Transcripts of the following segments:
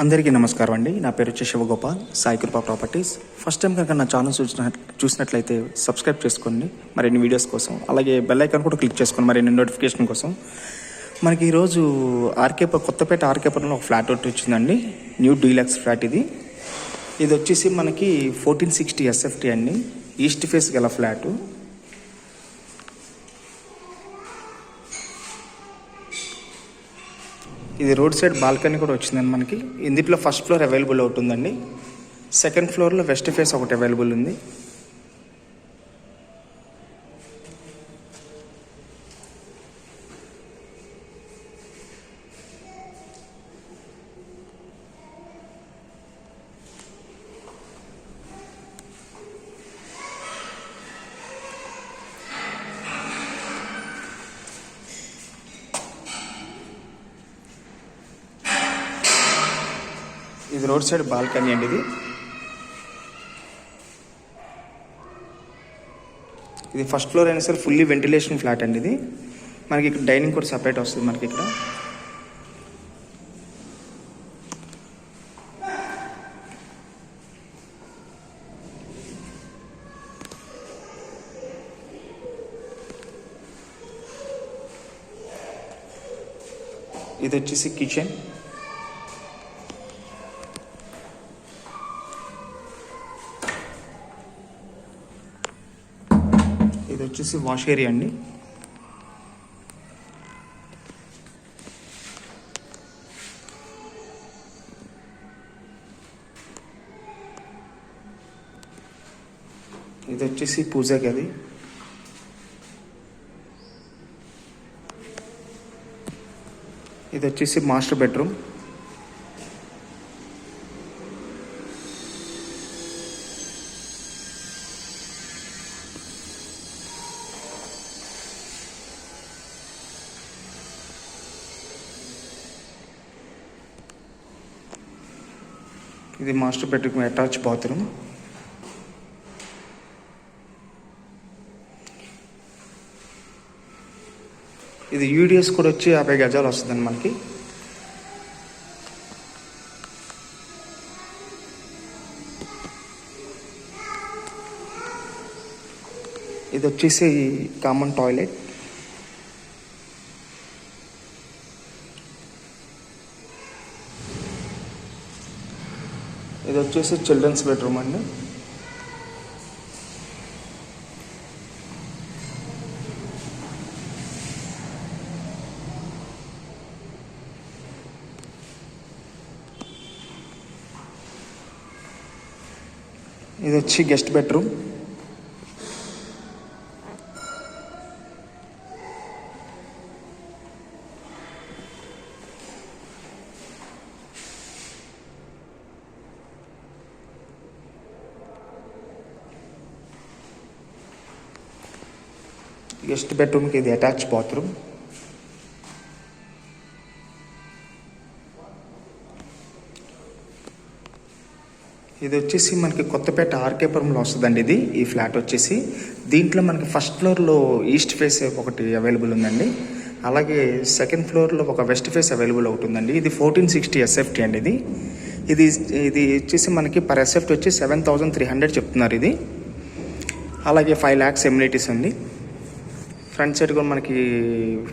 అందరికీ నమస్కారం అండి. నా పేరు వచ్చి శివగోపాల్, సాయి కృపా ప్రాపర్టీస్. ఫస్ట్ టైం కనుక నా ఛానల్ చూసినట్లయితే సబ్స్క్రైబ్ చేసుకోండి మరిన్ని వీడియోస్ కోసం. అలాగే బెల్ ఐకాన్ కూడా క్లిక్ చేసుకోండి మరిన్ని నోటిఫికేషన్ కోసం. మనకి ఈరోజు కొత్తపేట ఆర్కేపురంలో ఒక ఫ్లాట్ ఒకటి వచ్చిందండి. న్యూ డీలక్స్ ఫ్లాట్ ఇది వచ్చేసి మనకి 1460 SFT అండి. ఈస్ట్ ఫేస్ గల ఫ్లాటు. ఇది రోడ్ సైడ్ బాల్కనీ కూడా వచ్చిందండి మనకి. ఇందులో ఫస్ట్ ఫ్లోర్ అవైలబుల్ అవుతుందండి. సెకండ్ ఫ్లోర్లో వెస్ట్ ఫేస్ ఒకటి అవైలబుల్ ఉంది. ఇది రోడ్ సైడ్ బాల్కనీ అండి. ఇది ఫస్ట్ ఫ్లోర్ అయినా సరే ఫుల్లీ వెంటిలేషన్ ఫ్లాట్ అండి. ఇది మనకి ఇక్కడ డైనింగ్ కూడా సపరేట్ వస్తుంది మనకి ఇక్కడ. ఇది వచ్చేసి కిచెన్. ఇది వచ్చేసి వాష్ ఏరియా అండి. ఇది వచ్చేసి పూజా గది. ఇది వచ్చేసి మాస్టర్ బెడ్రూమ్. ఇది మాస్టర్ బెడ్రూమ్ అటాచ్ బాత్రూమ్. ఇది యూడిఎస్ కూడా వచ్చి 50 గజాలు వస్తుందండి మనకి. ఇది వచ్చేసి కామన్ టాయిలెట్. ఇది వచ్చేసి చిల్డ్రన్స్ బెడ్రూమ్ అండి. ఇది వచ్చి గెస్ట్ బెడ్రూమ్. గెస్ట్ బెడ్రూమ్కి ఇది అటాచ్ బాత్రూమ్. ఇది వచ్చేసి మనకి కొత్తపేట ఆర్కేపురంలో వస్తుందండి. ఈ ఫ్లాట్ వచ్చేసి దీంట్లో మనకి ఫస్ట్ ఫ్లోర్లో ఈస్ట్ ఫేస్ ఒకటి అవైలబుల్ ఉందండి. అలాగే సెకండ్ ఫ్లోర్లో ఒక వెస్ట్ ఫేస్ అవైలబుల్ అవుతుందండి. ఇది 1460 SFT అండి. ఇది వచ్చేసి మనకి పర్ SFT వచ్చి 7300 చెప్తున్నారు ఇది. అలాగే 5 lakhs ఎమ్యూనిటీస్ అండి. ఫ్రంట్ సైడ్ కూడా మనకి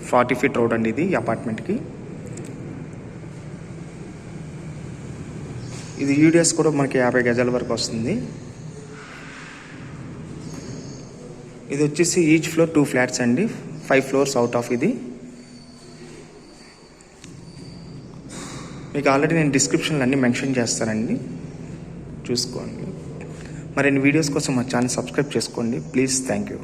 40 feet రోడ్ అండి ఇది అపార్ట్మెంట్కి. ఇది యూడిఎస్ కూడా మనకి 50 గజాల వరకు వస్తుంది. ఇది వచ్చేసి ఈచ్ ఫ్లోర్ 2 flats అండి. 5 floors అవుట్ ఆఫ్ ఇది. మీకు ఆల్రెడీ నేను డిస్క్రిప్షన్లో అన్నీ మెన్షన్ చేస్తానండి, చూసుకోండి. మరిన్ని వీడియోస్ కోసం మా ఛానల్ సబ్స్క్రైబ్ చేసుకోండి ప్లీజ్. Thank you.